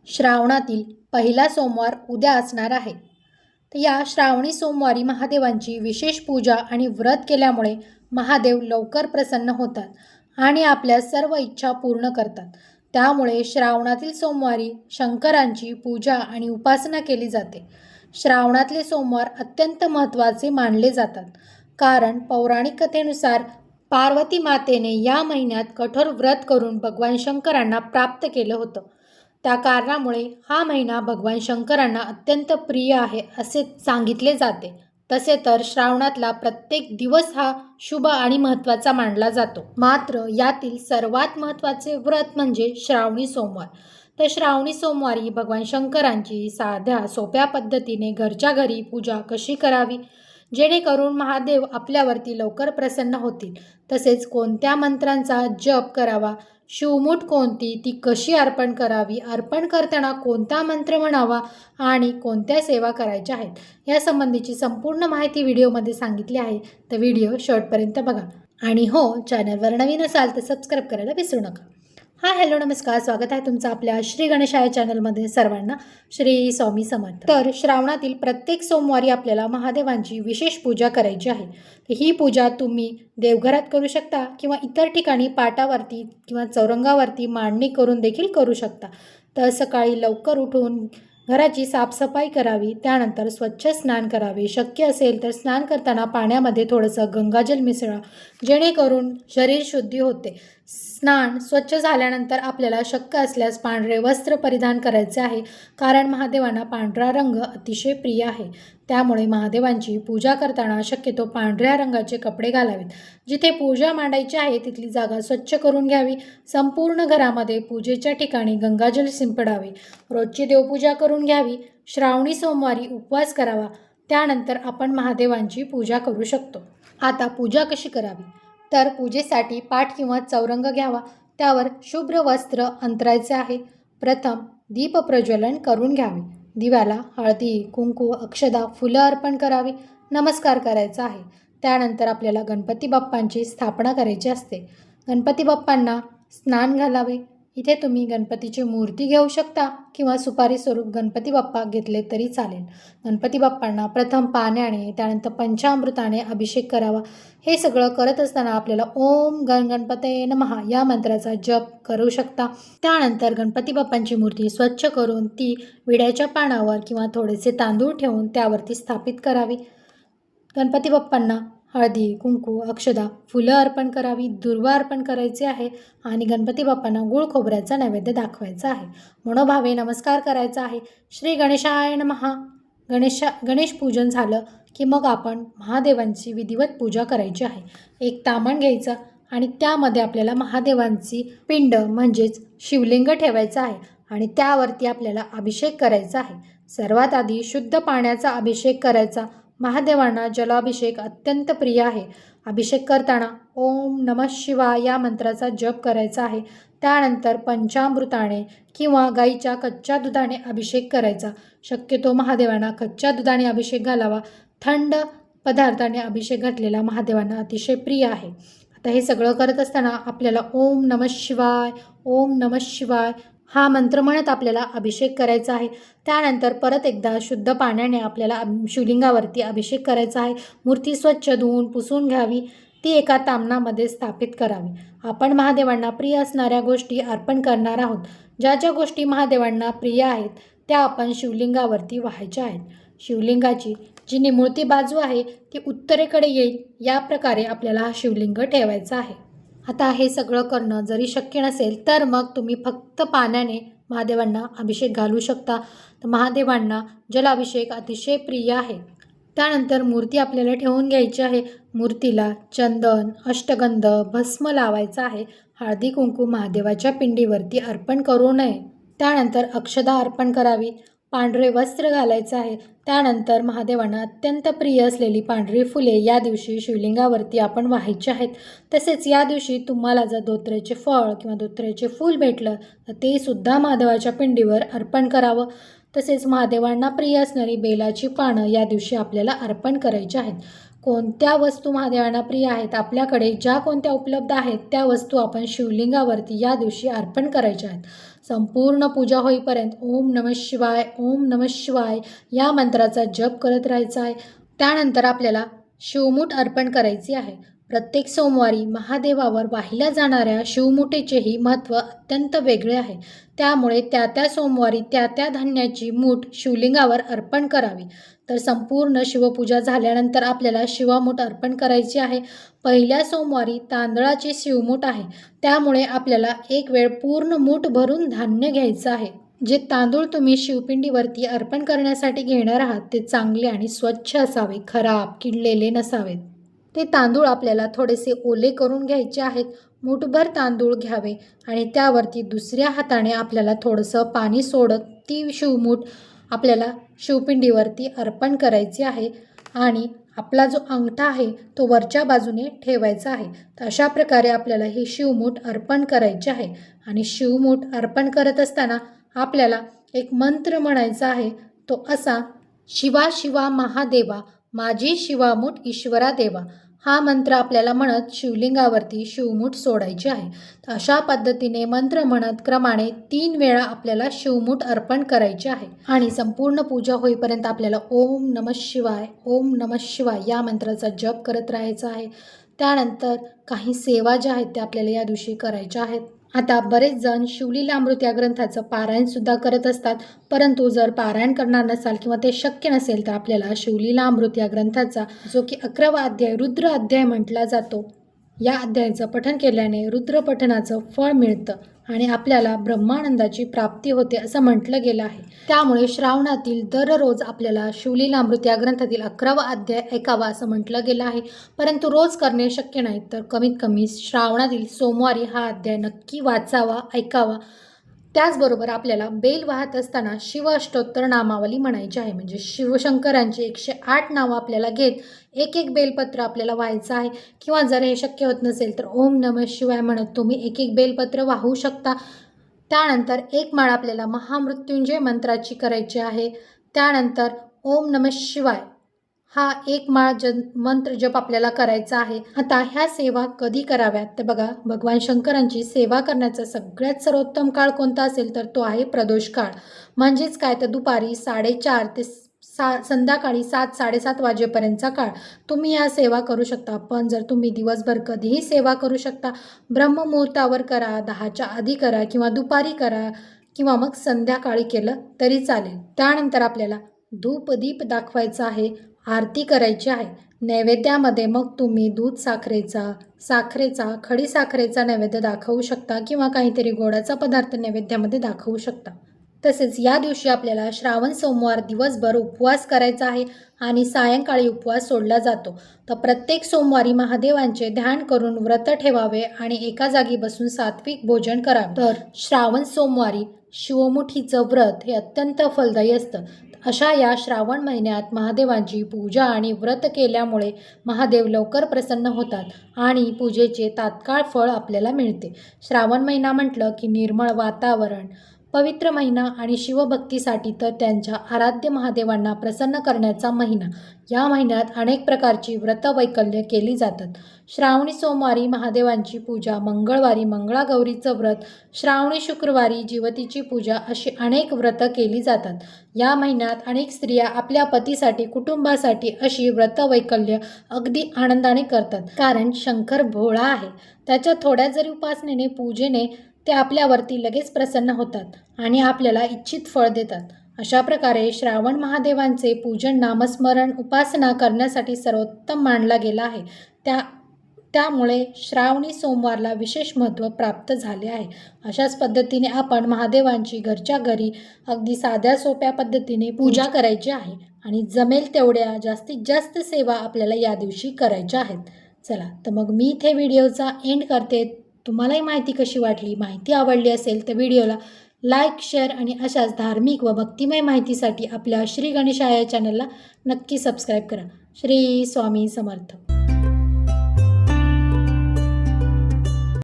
श्रावणातील पहिला सोमवार उद्या असणार आहे. तर या श्रावणी सोमवारी महादेवांची विशेष पूजा आणि व्रत केल्यामुळे महादेव लवकर प्रसन्न होतात आणि आपल्या सर्व इच्छा पूर्ण करतात. त्यामुळे श्रावणातील सोमवारी शंकरांची पूजा आणि उपासना केली जाते. श्रावणातले सोमवार अत्यंत महत्त्वाचे मानले जातात, कारण पौराणिक कथेनुसार पार्वती मातेने या महिन्यात कठोर व्रत करून भगवान शंकरांना प्राप्त केलं होतं. त्या कारणामुळे हा महिना भगवान शंकरांना अत्यंत प्रिय आहे असे सांगितले जाते. तसे तर श्रावणातला प्रत्येक दिवस हा शुभ आणि महत्त्वाचा मानला जातो. मात्र यातील सर्वात महत्त्वाचे व्रत म्हणजे श्रावणी सोमवार. तर श्रावणी सोमवारी भगवान शंकरांची साध्या सोप्या पद्धतीने घरच्या घरी पूजा कशी करावी, जेणेकरून महादेव आपल्यावरती लवकर प्रसन्न होतील, तसेच कोणत्या मंत्रांचा जप करावा, शिवमूठ कोणती, ती कशी अर्पण करावी, अर्पण करताना कोणता मंत्र म्हणावा आणि कोणत्या सेवा करायच्या आहेत, यासंबंधीची संपूर्ण माहिती व्हिडिओमध्ये सांगितली आहे. तर व्हिडिओ शेवटपर्यंत बघा. आणि हो, चॅनलवर नवीन असाल तर सबस्क्राईब करायला विसरू नका. हॅलो नमस्कार, स्वागत आहे तुमचं आपल्या श्री गणेशाय चॅनलमध्ये. सर्वांना श्री स्वामी समर्थ. तर श्रावणातील प्रत्येक सोमवारी आपल्याला महादेवांची विशेष पूजा करायची आहे. ही पूजा तुम्ही देवघरात करू शकता किंवा इतर ठिकाणी पाटावरती किंवा चौरंगावरती मांडणी करून देखील करू शकता. तर सकाळी लवकर उठून घराची साफसफाई करावी, त्यानंतर स्वच्छ स्नान करावे. शक्य असेल तर स्नान करताना पाण्यामध्ये थोडंसं गंगाजल मिसळा, जेणेकरून शरीर शुद्धी होते. स्नान स्वच्छ झाल्यानंतर आपल्याला शक्य असल्यास पांढरे वस्त्र परिधान करायचे आहे, कारण महादेवांना पांढरा रंग अतिशय प्रिय आहे. त्यामुळे महादेवांची पूजा करताना शक्यतो पांढऱ्या रंगाचे कपडे घालावेत. जिथे पूजा मांडायची आहे तिथली जागा स्वच्छ करून घ्यावी. संपूर्ण घरामध्ये पूजेच्या ठिकाणी गंगाजल शिंपडावे. रोजची देवपूजा करून घ्यावी. श्रावणी सोमवारी उपवास करावा. त्यानंतर आपण महादेवांची पूजा करू शकतो. आता पूजा कशी करावी? तर पूजेसाठी पाट किंवा चौरंग घ्यावा. त्यावर शुभ्र वस्त्र अंतरायचे आहे. प्रथम दीप प्रज्वलन करून घ्यावे. दिव्याला हळदी, कुंकू, अक्षदा, फुलं अर्पण करावी. नमस्कार करायचा आहे. त्यानंतर आपल्याला गणपती बाप्पांची स्थापना करायची असते. गणपती बाप्पांना स्नान घालावे. इथे तुम्ही गणपतीची मूर्ती घेऊ शकता किंवा सुपारी स्वरूप गणपती बाप्पा घेतले तरी चालेल. गणपती बाप्पांना प्रथम पाण्याने, त्यानंतर पंचामृताने अभिषेक करावा. हे सगळं करत असताना आपल्याला ओम गणपतये नमः या मंत्राचा जप करू शकता. त्यानंतर गणपती बाप्पांची मूर्ती स्वच्छ करून ती विड्याच्या पानावर किंवा थोडेसे तांदूळ ठेवून त्यावरती स्थापित करावी. गणपती बाप्पांना हळदी, कुंकू, अक्षदा, फुलं अर्पण करावी. दुर्वा अर्पण करायचे आहे आणि गणपती बाप्पांना गुळ खोबऱ्याचा नैवेद्य दाखवायचा आहे. मनोभावे नमस्कार करायचा आहे. श्री गणेशाय नमः. गणेश पूजन झालं की मग आपण महादेवांची विधिवत पूजा करायची आहे. एक तामण घ्यायचं आणि त्यामध्ये आपल्याला महादेवांची पिंड म्हणजेच शिवलिंग ठेवायचं आहे आणि त्यावरती आपल्याला अभिषेक करायचा आहे. सर्वात आधी शुद्ध पाण्याचा अभिषेक करायचा. महादेवांना जलाभिषेक अत्यंत प्रिय आहे. अभिषेक करताना ओम नमः शिवाय या मंत्राचा जप करायचा आहे. त्यानंतर पंचामृताने किंवा गाईच्या कच्च्या दुधाने अभिषेक करायचा. शक्यतो महादेवांना कच्च्या दुधाने अभिषेक घालावा. थंड पदार्थाने अभिषेक घातलेला महादेवांना अतिशय प्रिय आहे. आता हे सगळं करत असताना आपल्याला ओम नमः शिवाय, ओम नमः शिवाय हा मंत्र म्हणत आपल्याला अभिषेक करायचा आहे. त्यानंतर परत एकदा शुद्ध पाण्याने आपल्याला शिवलिंगावरती अभिषेक करायचा आहे. मूर्ती स्वच्छ धुवून पुसून घ्यावी. ती एका तामणामध्ये स्थापित करावी. आपण महादेवांना प्रिय असणाऱ्या गोष्टी अर्पण करणार आहोत. ज्या ज्या गोष्टी महादेवांना प्रिय आहेत त्या आपण शिवलिंगावरती वाहायच्या आहेत. शिवलिंगाची जी निमुळती बाजू आहे ती उत्तरेकडे येईल, या प्रकारे आपल्याला हा शिवलिंग ठेवायचा आहे. आता हे सगळं करणं जरी शक्य नसेल तर मग तुम्ही फक्त पाण्याने महादेवांना अभिषेक घालू शकता. तर महादेवांना जलाभिषेक अतिशय प्रिय आहे. त्यानंतर मूर्ती आपल्याला ठेवून घ्यायची आहे. मूर्तीला चंदन, अष्टगंध, भस्म लावायचा आहे. हळदी कुंकू महादेवाच्या पिंडीवरती अर्पण करू नये. त्यानंतर अक्षदा अर्पण करावी. पांढरे वस्त्र घालायचं आहे. त्यानंतर महादेवांना अत्यंत प्रिय असलेली पांढरी फुले या दिवशी शिवलिंगावरती आपण वाहायची आहेत. तसेच या दिवशी तुम्हाला जर धोत्र्याचे फळ किंवा धोत्र्याचे फूल भेटलं तर ते सुद्धा महादेवाच्या पिंडीवर अर्पण करावं. तसेच महादेवांना प्रिय असणारी बेलाची पानं या दिवशी आपल्याला अर्पण करायची आहेत. कोणत्या वस्तू महादेवांना प्रिय आहेत, आपल्याकडे ज्या कोणत्या उपलब्ध आहेत त्या वस्तू आपण शिवलिंगावरती या दिवशी अर्पण करायच्या आहेत. संपूर्ण पूजा होईपर्यंत ओम नमः शिवाय, ओम नमः शिवाय या मंत्राचा जप करत राहायचा आहे. त्यानंतर आपल्याला शिवमूठ अर्पण करायची आहे. प्रत्येक सोमवारी महादेवावर वाहिल्या जाणाऱ्या शिवमुठीचेही महत्त्व अत्यंत वेगळे आहे. त्यामुळे त्या सोमवारी त्या धान्याची मूठ शिवलिंगावर अर्पण करावी. तर संपूर्ण शिवपूजा झाल्यानंतर आपल्याला शिवमूठ अर्पण करायची आहे. पहिल्या सोमवारी तांदळाची शिवमूठ आहे, त्यामुळे आपल्याला एक वेळ पूर्ण मूठ भरून धान्य घ्यायचं आहे. जे तांदूळ तुम्ही शिवपिंडीवरती अर्पण करण्यासाठी घेणार आहात ते चांगले आणि स्वच्छ असावे, खराब किडलेले नसावेत. ते तांदूळ आपल्याला थोडेसे ओले करून घ्यायचे आहेत. मूठभर तांदूळ घ्यावे आणि त्यावरती दुसऱ्या हाताने आपल्याला थोडंसं पाणी सोडत ती शिवमूठ आपल्याला शिवपिंडीवरती अर्पण करायची आहे आणि आपला जो अंगठा आहे तो वरच्या बाजूने ठेवायचा आहे. तर अशा प्रकारे आपल्याला ही शिवमूठ अर्पण करायची आहे. आणि शिवमूठ अर्पण करत असताना आपल्याला एक मंत्र म्हणायचा आहे, तो असा: शिवा शिवा महादेवा, माझी शिवामूठ ईश्वरा देवा. हा मंत्र आपल्याला म्हणत शिवलिंगावरती शिवमूठ सोडायची आहे. तर अशा पद्धतीने मंत्र म्हणत क्रमाने 3 वेळा आपल्याला शिवमूठ अर्पण करायची आहे. आणि संपूर्ण पूजा होईपर्यंत आपल्याला ओम नमः शिवाय, ओम नमः शिवाय या मंत्राचा जप करत राहायचा आहे. त्यानंतर काही सेवा ज्या आहेत त्या आपल्याला या दिवशी करायच्या आहेत. आता बरेच जण शिवलीलामृत या ग्रंथाचं पारायणसुद्धा करत असतात, परंतु जर पारायण करणार नसाल किंवा ते शक्य नसेल तर आपल्याला शिवलीलामृत या ग्रंथाचा जो की 11वा अध्याय रुद्र अध्याय म्हटला जातो, या अध्यायाचं पठण केल्याने रुद्र पठणाचं फळ मिळतं आणि आपल्याला ब्रह्मानंदाची प्राप्ती होते असं म्हटलं गेलं आहे. त्यामुळे श्रावणातील दररोज आपल्याला शिवलीलामृत या ग्रंथातील 11वा अध्याय ऐकावा असं म्हटलं गेलं आहे. परंतु रोज करणे शक्य नाही, तर कमीत कमी श्रावणातील सोमवारी हा अध्याय नक्की वाचावा, ऐकावा. त्याचबरोबर आपल्याला बेल वाहत असताना शिव अष्टोत्तर नामावली म्हणायची आहे. म्हणजे शिवशंकरांची 108 नावं आपल्याला घेत एक बेलपत्र आपल्याला व्हायचं आहे. किंवा जर हे शक्य होत नसेल तर ओम नमः शिवाय म्हणत तुम्ही एक बेलपत्र वाहू शकता. त्यानंतर एक माळ आपल्याला महामृत्युंजय मंत्राची करायची आहे. त्यानंतर ओम नमः शिवाय हा एक माळ मंत्र जप आपल्याला करायचा आहे. आता ह्या सेवा कधी कराव्यात तर बघा, भगवान शंकरांची सेवा करण्याचा सगळ्यात सर्वोत्तम काळ कोणता असेल तर तो आहे प्रदोष काळ. म्हणजेच काय तर दुपारी 4:30 ते संध्याकाळी 7-7:30 वाजेपर्यंतचा काळ तुम्ही या सेवा करू शकता. पण जर तुम्ही दिवसभर कधीही सेवा करू शकता. ब्रह्ममुहूर्तावर करा, 10च्या आधी करा किंवा दुपारी करा किंवा मग संध्याकाळी केलं तरी चालेल. त्यानंतर आपल्याला धूपदीप दाखवायचा आहे, आरती करायची आहे. नैवेद्यामध्ये मग तुम्ही दूध साखरेचा खडी साखरेचा नैवेद्य दाखवू शकता किंवा काहीतरी गोडाचा पदार्थ नैवेद्यामध्ये दाखवू शकता. तसेच या दिवशी आपल्याला श्रावण सोमवार दिवसभर उपवास करायचा आहे आणि सायंकाळी उपवास सोडला जातो. तर प्रत्येक सोमवारी महादेवांचे ध्यान करून व्रत ठेवावे आणि एका जागी बसून सात्विक भोजन करावे. तर श्रावण सोमवारी शिवमुठीचं व्रत हे अत्यंत फलदायी असतं. अशा या श्रावण महिन्यात महादेवांची पूजा आणि व्रत केल्यामुळे महादेव लवकर प्रसन्न होतात आणि पूजेचे तात्काळ फळ आपल्याला मिळते. श्रावण महिना म्हटलं की निर्मळ वातावरण, पवित्र महिना आणि शिवभक्तीसाठी तर त्यांच्या आराध्य महादेवांना प्रसन्न करण्याचा महिना. या महिन्यात अनेक प्रकारची व्रतवैकल्य केली जातात. श्रावणी सोमवारी महादेवांची पूजा, मंगळवारी मंगळागौरीचं व्रत, श्रावणी शुक्रवारी जीवतीची पूजा अशी अनेक व्रतं केली जातात. या महिन्यात अनेक स्त्रिया आपल्या पतीसाठी, कुटुंबासाठी अशी व्रतवैकल्य अगदी आनंदाने करतात. कारण शंकर भोळा आहे. त्याच्या थोड्या जरी उपासनेने, पूजेने ते आपल्यावरती लगेच प्रसन्न होतात आणि आपल्याला इच्छित फळ देतात. अशा प्रकारे श्रावण महादेवांचे पूजन, नामस्मरण, उपासना करण्यासाठी सर्वोत्तम मानला गेला आहे. त्यामुळे श्रावणी सोमवारला विशेष महत्त्व प्राप्त झाले आहे. अशाच पद्धतीने आपण महादेवांची घरच्या घरी अगदी साध्या सोप्या पद्धतीने पूजा करायची आहे आणि जमेल तेवढ्या जास्तीत जास्त सेवा आपल्याला या दिवशी करायच्या आहेत. चला तर मग मी इथे व्हिडिओचा एंड करते. तुम्हालाही माहिती कशी वाटली, माहिती आवडली असेल तर व्हिडिओला लाईक, शेअर आणि अशाच धार्मिक व भक्तिमय माहितीसाठी आपल्या श्री गणेशाय चॅनलला नक्की सबस्क्राईब करा. श्री स्वामी समर्थ.